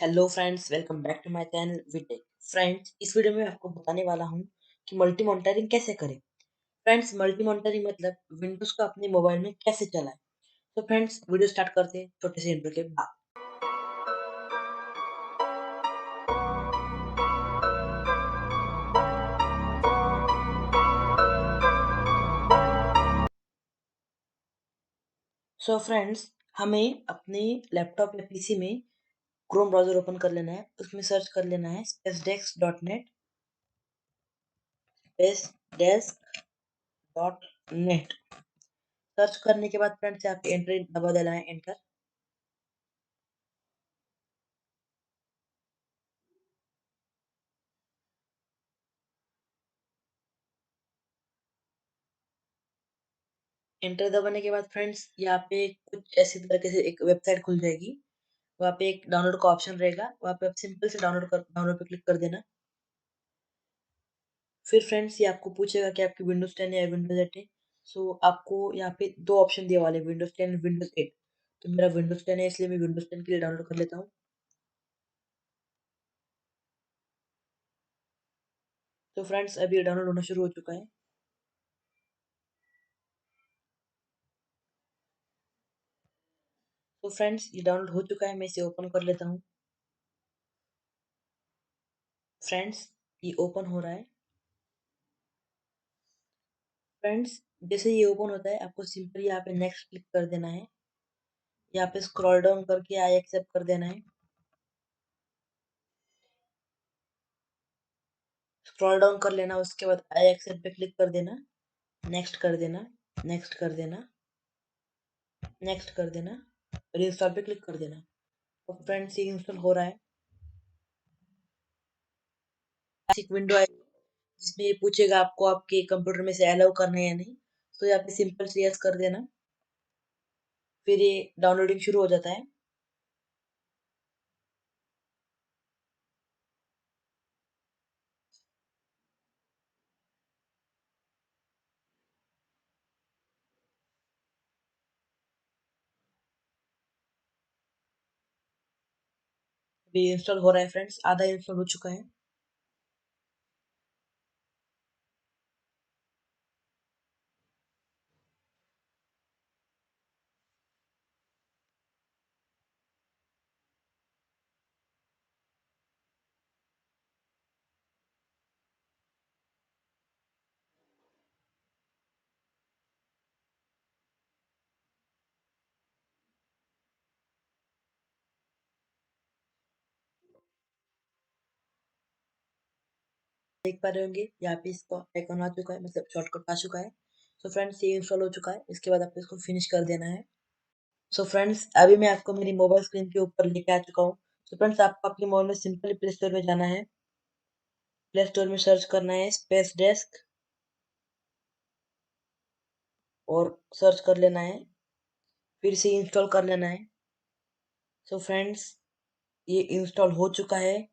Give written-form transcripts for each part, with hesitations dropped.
Hello friends, welcome back to my channel VTech. Friends, इस video में आपको बताने वाला हूँ कि मल्टी मॉनिटरिंग कैसे करें। फ्रेंड्स, मल्टी मॉनिटरिंग मतलब विंडोज को अपने मोबाइल में कैसे चलाएं। तो फ्रेंड्स, वीडियो स्टार्ट करते हैं छोटे से इंट्रो के बाद। सो फ्रेंड्स, हमें अपने लैपटॉप या पीसी में क्रोम ब्राउजर ओपन कर लेना है। उसमें सर्च कर लेना है spacedesk.net, spacedesk.net। सर्च करने के बाद फ्रेंड्स यहाँ पे एंटर दबा देना है, एंटर। एंटर दबाने के बाद फ्रेंड्स यहाँ पे कुछ ऐसी तरीके से एक वेबसाइट खुल जाएगी। वहाँ पे एक डाउनलोड का ऑप्शन रहेगा, वहाँ पे आप सिंपल से डाउनलोड पे क्लिक कर देना। फिर फ्रेंड्स ये आपको पूछेगा कि आपकी विंडोज 10 या विंडोज 8 है। सो आपको यहाँ पे दो ऑप्शन दिए वाले, विंडोज 10 विंडोज 8। तो मेरा विंडोज 10 है, इसलिए मैं विंडोज 10 के लिए डाउनलोड कर लेता हूँ। तो फ्रेंड्स अभी ये डाउनलोड होना शुरू हो चुका है। तो फ्रेंड्स ये डाउनलोड हो चुका है, मैं इसे ओपन कर लेता हूँ। फ्रेंड्स ये ओपन हो रहा है। फ्रेंड्स जैसे ये ओपन होता है, आपको सिंपली यहाँ पे नेक्स्ट क्लिक कर देना है। यहाँ पे स्क्रॉल डाउन करके आई एक्सेप्ट कर देना है। स्क्रॉल डाउन कर लेना, उसके बाद आई एक्सेप्ट पे क्लिक कर देना, नेक्स्ट कर देना, नेक्स्ट कर देना, नेक्स्ट कर देना और इंस्टॉल पे क्लिक कर देना। तो फ्रेंड्स ये इंस्टॉल हो रहा है। एक विंडो आएगी जिसमें ये पूछेगा आपको आपके कंप्यूटर में से अलाउ करना है या नहीं। तो यहाँ पे सिंपल से यस कर देना। फिर ये डाउनलोडिंग शुरू हो जाता है। अभी इंस्टॉल हो रहा है फ्रेंड्स, आधा इंस्टॉल हो चुका है। देख पा रहे होंगे यहाँ पे इसका आइकॉन आ चुका है, मतलब शॉर्टकट आ चुका है। तो फ्रेंड्स ये इंस्टॉल हो चुका है। इसके बाद आपको इसको फिनिश कर देना है। सो फ्रेंड्स अभी मैं आपको मेरी मोबाइल स्क्रीन के ऊपर लेके आ चुका हूँ। तो फ्रेंड्स आपको आपके मोबाइल में सिंपली प्ले स्टोर में जाना है। प्ले स्टोर में सर्च करना है स्पेस डेस्क और सर्च कर लेना है। फिर से इंस्टॉल कर लेना है। सो फ्रेंड्स ये इंस्टॉल हो चुका है।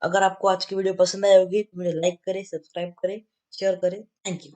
अगर आपको आज की वीडियो पसंद आई होगी तो मुझे लाइक करें, सब्सक्राइब करें, शेयर करें। Thank you.